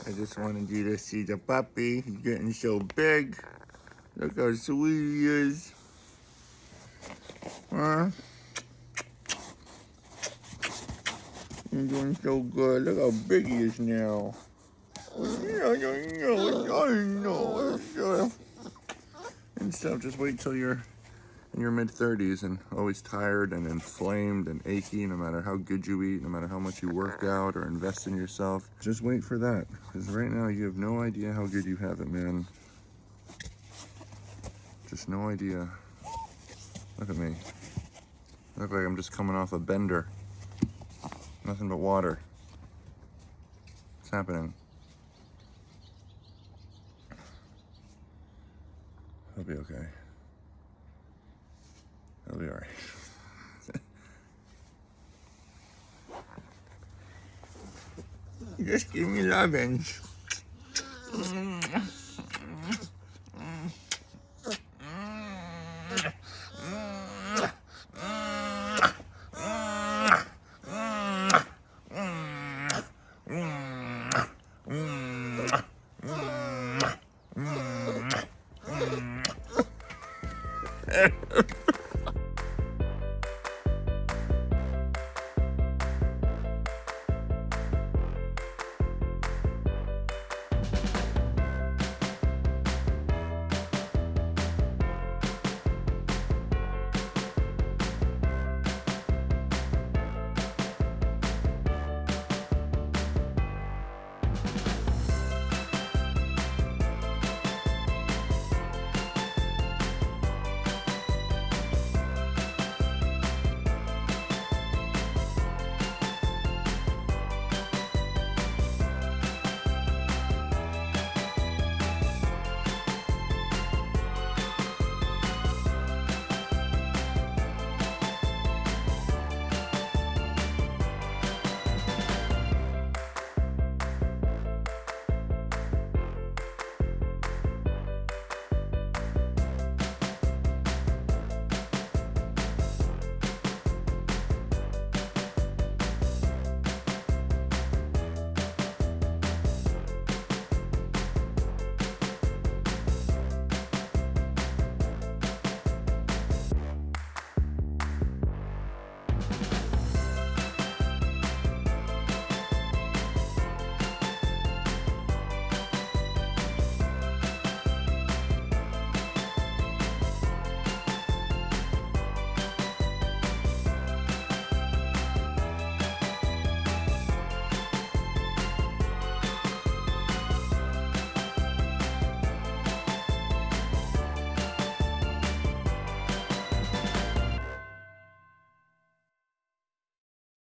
I just wanted you to see the puppy. He's getting so big. Look how sweet he is. Huh? He's doing so good. Look how big he is now. I know. And so just wait till you're in your mid-30s and always tired and inflamed and achy, no matter how good you eat, no matter how much you work out or invest in yourself. Just wait for that, because right now you have no idea how good you have it, man. Just no idea. Look at me. I look like I'm just coming off a bender. Nothing but water. What's happening? He'll be okay. He'll be all right. Just give me lovins.